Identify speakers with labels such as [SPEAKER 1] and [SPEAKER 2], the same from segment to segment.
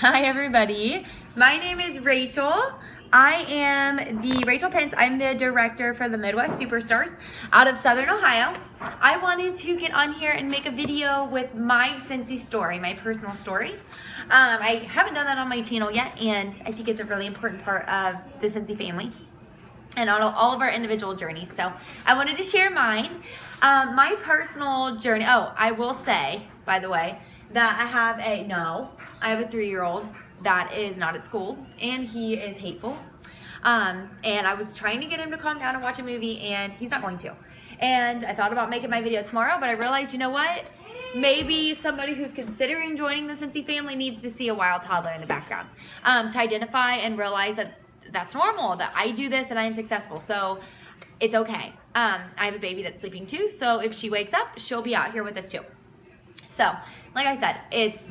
[SPEAKER 1] Hi everybody, my name is Rachel. I am the Rachel Pence. I'm the director for the Midwest Superstars out of Southern Ohio. I wanted to get on here and make a video with my Scentsy story, my personal story. I haven't done that on my channel yet, and I think it's a really important part of the Scentsy family and on all of our individual journeys. So I wanted to share mine. My personal journey, I will say, by the way, that I have a 3-year-old that is not at school, and he is hateful. And I was trying to get him to calm down and watch a movie, and he's not going to. And I thought about making my video tomorrow, but I realized, you know what? Maybe somebody who's considering joining the Scentsy family needs to see a wild toddler in the background to identify and realize that that's normal, that I do this and I am successful. So it's okay. I have a baby that's sleeping too, so if she wakes up, she'll be out here with us too. So, like I said, it's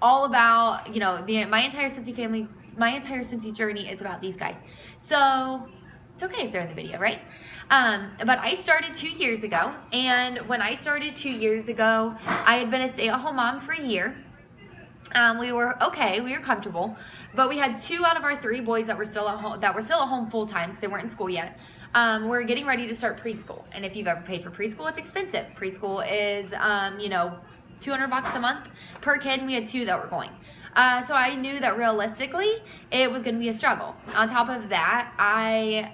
[SPEAKER 1] all about, my entire Scentsy family, my entire Scentsy journey is about these guys. So, it's okay if they're in the video, right? But I started 2 years ago, and when I started 2 years ago, I had been a stay-at-home mom for a year. We were okay, we were comfortable, but we had 2 out of our 3 boys that were still at home full-time because they weren't in school yet. We're getting ready to start preschool, and if you've ever paid for preschool, it's expensive. Preschool is, $200 a month per kid, and we had 2 that were going. So I knew that realistically, it was going to be a struggle. On top of that, I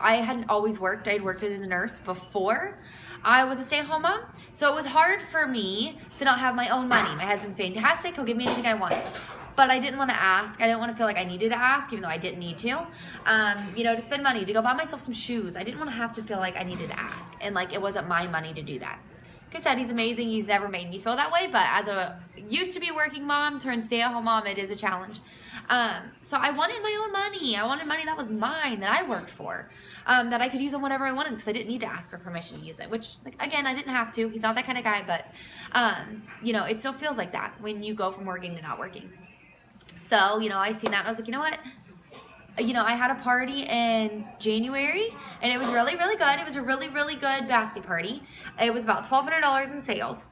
[SPEAKER 1] hadn't always worked. I had worked as a nurse before I was a stay-at-home mom. So it was hard for me to not have my own money. My husband's fantastic. He'll give me anything I want. But I didn't want to ask. I didn't want to feel like I needed to ask, even though I didn't need to. To spend money, to go buy myself some shoes. I didn't want to have to feel like I needed to ask. And like it wasn't my money to do that. Like I said, he's amazing. He's never made me feel that way. But as a used to be working mom turned stay-at-home mom, it is a challenge. So I wanted my own money. I wanted money that was mine, that I worked for. That I could use on whatever I wanted because I didn't need to ask for permission to use it, which, again, I didn't have to. He's not that kind of guy, but, it still feels like that when you go from working to not working. So, I seen that, and I was like, you know what? I had a party in January, and it was really, really good. It was a really, really good basket party. It was about $1,200 in sales.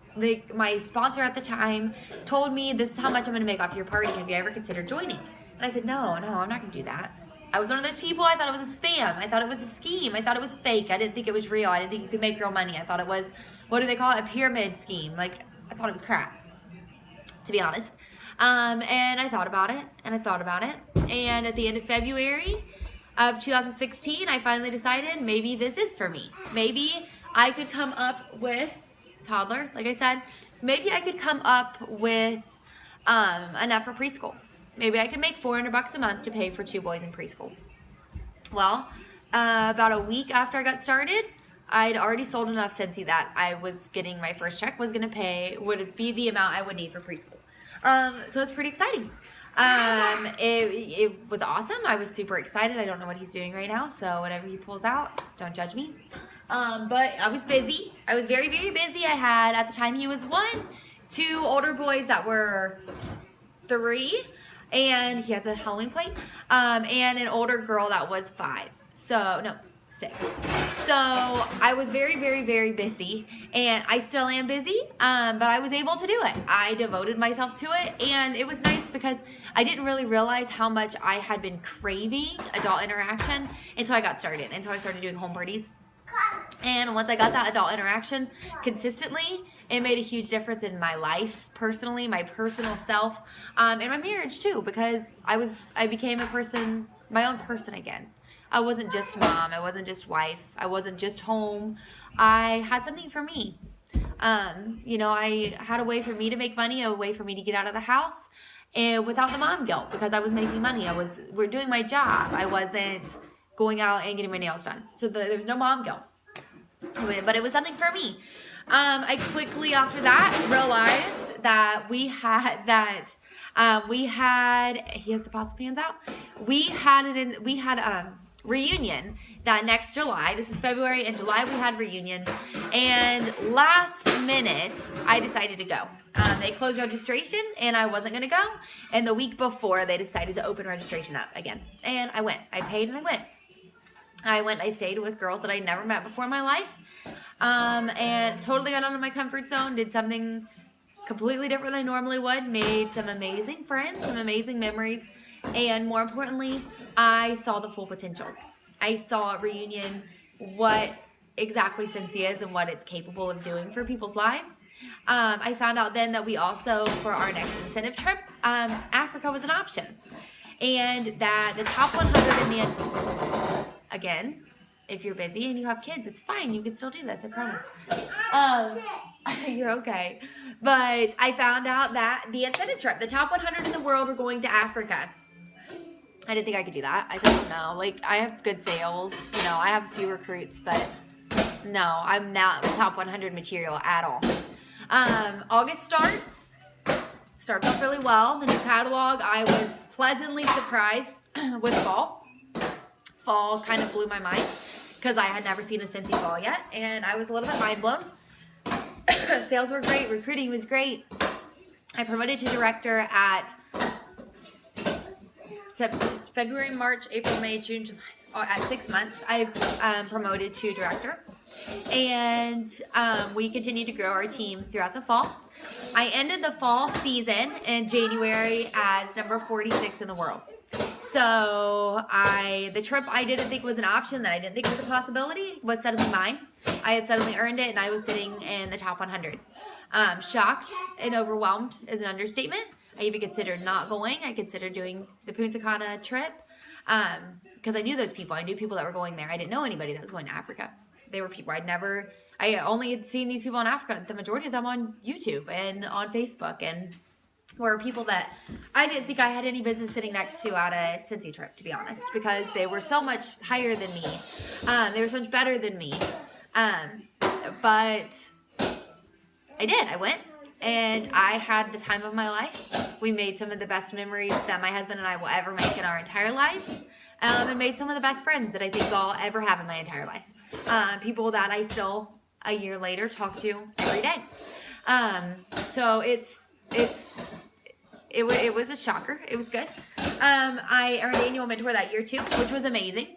[SPEAKER 1] My sponsor at the time told me, this is how much I'm going to make off your party. Have you ever considered joining? And I said, no, I'm not going to do that. I was one of those people, I thought it was a spam. I thought it was a scheme. I thought it was fake. I didn't think it was real. I didn't think you could make real money. I thought it was, what do they call it, a pyramid scheme. I thought it was crap, to be honest. And I thought about it, and I thought about it. And at the end of February of 2016, I finally decided maybe this is for me. Maybe I could come up with, toddler, like I said, maybe I could come up with enough for preschool. Maybe I could make $400 a month to pay for 2 boys in preschool. Well, about a week after I got started, I'd already sold enough Scentsy that I was getting my first check would be the amount I would need for preschool. So it's pretty exciting. It was awesome. I was super excited. I don't know what he's doing right now, so whatever he pulls out, don't judge me. But I was busy. I was very, very busy. I had, at the time he was 1, 2 older boys that were 3, and he has a Halloween plate, and an older girl that was 5. 6. So I was very, very, very busy, and I still am busy, but I was able to do it. I devoted myself to it, and it was nice because I didn't really realize how much I had been craving adult interaction until I got started, until I started doing home parties. And once I got that adult interaction consistently, it made a huge difference in my life personally, my personal self, and my marriage too, because I became my own person again. I wasn't just mom. I wasn't just wife. I wasn't just home. I had something for me. I had a way for me to make money, a way for me to get out of the house, and without the mom guilt, because I was making money. We're doing my job. I wasn't going out and getting my nails done. So there was no mom guilt. But it was something for me. I quickly after that realized that he has the pots and pans out. We had reunion that next July. This is February. In July, we had reunion. And last minute, I decided to go. They closed registration, and I wasn't going to go. And the week before, they decided to open registration up again. And I went. I paid, and I went. I stayed with girls that I'd never met before in my life. And totally got out of my comfort zone, did something completely different than I normally would. Made some amazing friends, some amazing memories, and more importantly, I saw the full potential. I saw at Reunion what exactly Scentsy is and what it's capable of doing for people's lives. I found out then that we also, for our next incentive trip, Africa was an option. And that the top 100 in the, again, if you're busy and you have kids, it's fine. You can still do this, I promise. You're okay. But I found out that the incentive trip, the top 100 in the world were going to Africa. I didn't think I could do that. I don't know. Like, I have good sales. You know, I have a few recruits, but no, I'm not top 100 material at all. August starts off really well. The new catalog, I was pleasantly surprised with fall. Fall kind of blew my mind because I had never seen a Scentsy fall yet, and I was a little bit mind blown. Sales were great. Recruiting was great. I promoted to director at February, March, April, May, June, July. At 6 months, I promoted to director. And we continued to grow our team throughout the fall. I ended the fall season in January as number 46 in the world. So the trip I didn't think was an option, that I didn't think was a possibility, was suddenly mine. I had suddenly earned it, and I was sitting in the top 100. Shocked and overwhelmed is an understatement. I even considered not going. I considered doing the Punta Cana trip because I knew those people. I knew people that were going there. I didn't know anybody that was going to Africa. They were people I only had seen these people in Africa, the majority of them on YouTube and on Facebook, and were people that I didn't think I had any business sitting next to at a Scentsy trip, to be honest, because they were so much higher than me. They were so much better than me. But I did. I went, and I had the time of my life. We made some of the best memories that my husband and I will ever make in our entire lives, and made some of the best friends that I think I'll ever have in my entire life. People that I still, a year later, talk to every day. So it was a shocker. It was good. I earned annual mentor that year too, which was amazing.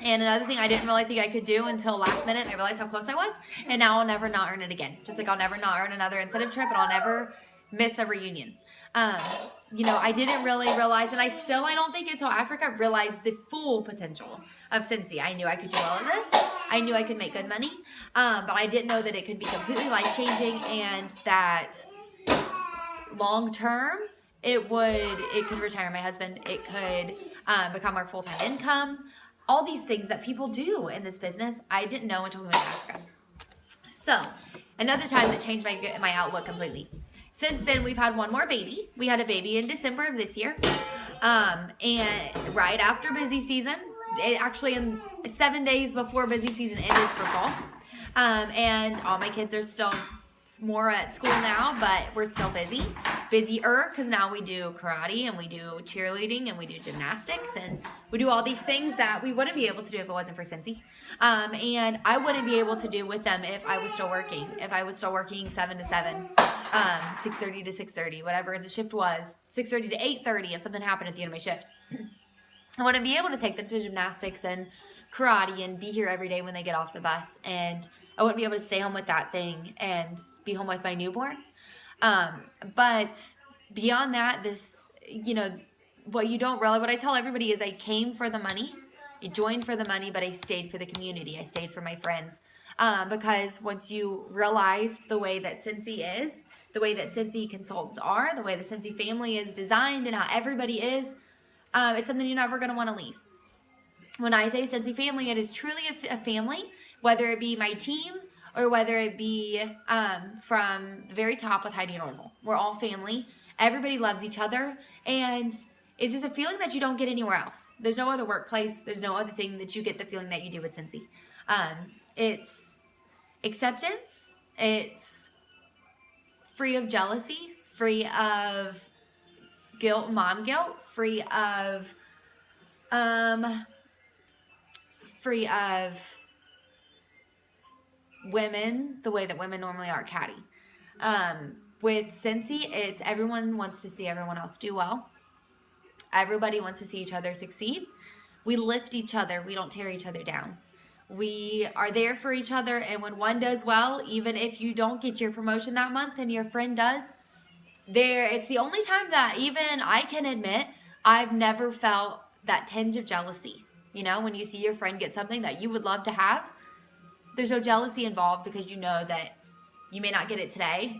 [SPEAKER 1] And another thing I didn't really think I could do until last minute, I realized how close I was, and now I'll never not earn it again. Just like I'll never not earn another incentive trip, and I'll never miss a reunion. I didn't really realize, and I don't think until Africa realized the full potential of Scentsy. I knew I could do well in this. I knew I could make good money, but I didn't know that it could be completely life-changing, and that long term, it could retire my husband. It could become our full-time income. All these things that people do in this business, I didn't know until we went to Africa. So, another time that changed my outlook completely. Since then, we've had one more baby. We had a baby in December of this year. And right after busy season, actually in 7 days before busy season ended for fall. And all my kids are still more at school now, but we're still busier, because now we do karate and we do cheerleading and we do gymnastics and we do all these things that we wouldn't be able to do if it wasn't for Scentsy. And I wouldn't be able to do with them if I was still working. If I was still working 7 to 7, 6:30 to 6:30, whatever the shift was, 6:30 to 8:30 if something happened at the end of my shift. I wouldn't be able to take them to gymnastics and karate and be here every day when they get off the bus, and I wouldn't be able to stay home with that thing and be home with my newborn. But beyond that, what you don't realize, what I tell everybody is I came for the money. I joined for the money, but I stayed for the community. I stayed for my friends. Because once you realized the way that Scentsy is, the way that Scentsy consultants are, the way the Scentsy family is designed and how everybody is, it's something you're never going to want to leave. When I say Scentsy family, it is truly a family, whether it be my team or whether it be from the very top with Heidi and Orville. We're all family. Everybody loves each other, and it's just a feeling that you don't get anywhere else. There's no other workplace. There's no other thing that you get the feeling that you do with Scentsy. It's acceptance. It's free of jealousy, free of mom guilt, free of women, the way that women normally are catty. With Scentsy, it's everyone wants to see everyone else do well. Everybody wants to see each other succeed. We lift each other. We don't tear each other down. We are there for each other, and when one does well, even if you don't get your promotion that month and your friend does, it's the only time that even I can admit I've never felt that tinge of jealousy. You know, when you see your friend get something that you would love to have, there's no jealousy involved because you know that you may not get it today,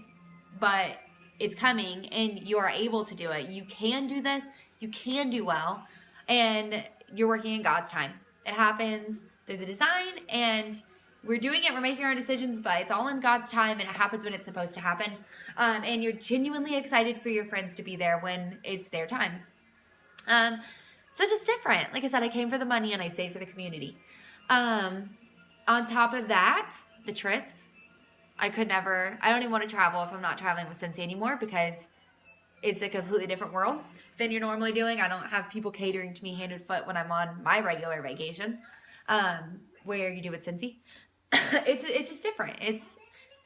[SPEAKER 1] but it's coming and you are able to do it. You can do this. You can do well, and you're working in God's time. It happens. There's a design, and we're doing it. We're making our decisions, but it's all in God's time, and it happens when it's supposed to happen. And you're genuinely excited for your friends to be there when it's their time. So it's just different. Like I said, I came for the money, and I stayed for the community. On top of that, the trips. I don't even want to travel if I'm not traveling with Scentsy anymore because it's a completely different world than you're normally doing. I don't have people catering to me hand and foot when I'm on my regular vacation, where you do with Scentsy. It's just different. It's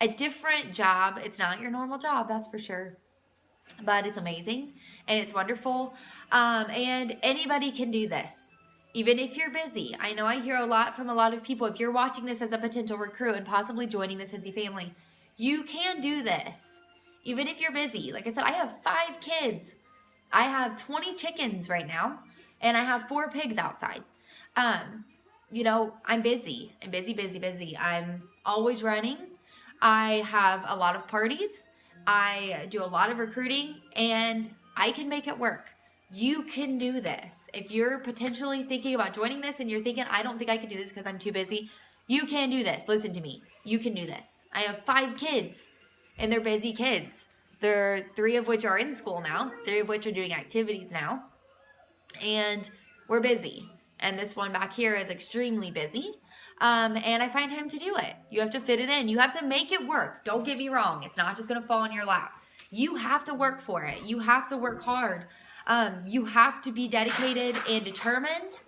[SPEAKER 1] a different job. It's not your normal job, that's for sure. But it's amazing and it's wonderful. And anybody can do this. Even if you're busy. I know I hear a lot from a lot of people. If you're watching this as a potential recruit and possibly joining the Scentsy family, you can do this. Even if you're busy. Like I said, I have 5 kids. I have 20 chickens right now. And I have 4 pigs outside. You know, I'm busy. I'm busy. I'm always running. I have a lot of parties. I do a lot of recruiting. And I can make it work. You can do this. If you're potentially thinking about joining this and you're thinking, I don't think I can do this because I'm too busy, you can do this. Listen to me. You can do this. I have 5 kids, and they're busy kids. 3 of which are in school now, 3 of which are doing activities now, and we're busy. And this one back here is extremely busy, and I find him to do it. You have to fit it in. You have to make it work. Don't get me wrong. It's not just going to fall in your lap. You have to work for it. You have to work hard. You have to be dedicated and determined.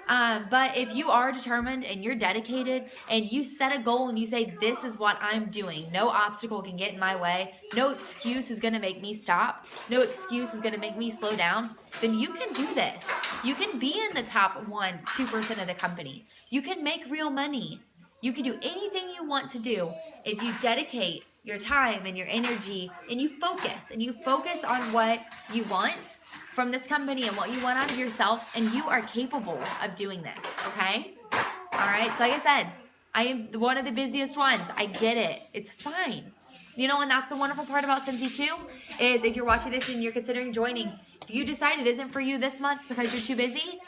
[SPEAKER 1] But if you are determined and you're dedicated and you set a goal and you say, this is what I'm doing, no obstacle can get in my way, no excuse is going to make me stop, no excuse is going to make me slow down, then you can do this. You can be in the top 1-2% of the company. You can make real money. You can do anything you want to do if you dedicate your time and your energy and you focus on what you want from this company and what you want out of yourself, and you are capable of doing this, okay? All right, so like I said, I am one of the busiest ones. I get it. It's fine. You know, and that's the wonderful part about Scentsy too, is if you're watching this and you're considering joining, if you decide it isn't for you this month because you're too busy,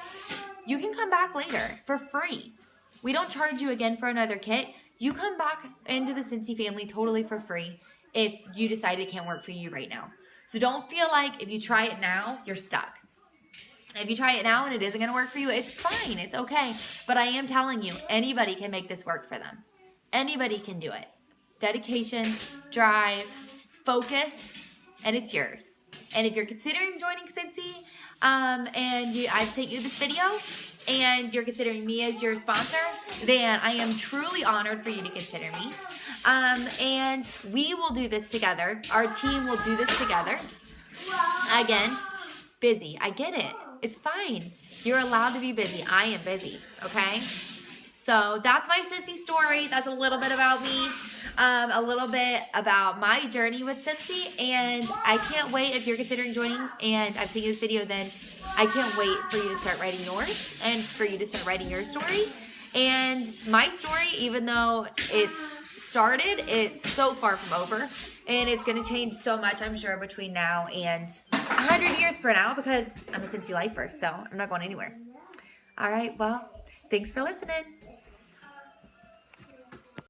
[SPEAKER 1] you can come back later for free. We don't charge you again for another kit. You come back into the Scentsy family totally for free if you decide it can't work for you right now. So don't feel like if you try it now, you're stuck. If you try it now and it isn't going to work for you, it's fine. It's okay. But I am telling you, anybody can make this work for them. Anybody can do it. Dedication, drive, focus, and it's yours. And if you're considering joining Scentsy, I've sent you this video, and you're considering me as your sponsor, then I am truly honored for you to consider me. And we will do this together. Our team will do this together. Again, busy. I get it. It's fine. You're allowed to be busy. I am busy, okay? So that's my Scentsy story. That's a little bit about me, a little bit about my journey with Scentsy, and I can't wait if you're considering joining and I've seen this video, then I can't wait for you to start writing yours and for you to start writing your story. And my story, even though it's started, it's so far from over, and it's going to change so much, I'm sure, between now and 100 years from now, because I'm a Scentsy lifer, so I'm not going anywhere. All right, well, thanks for listening.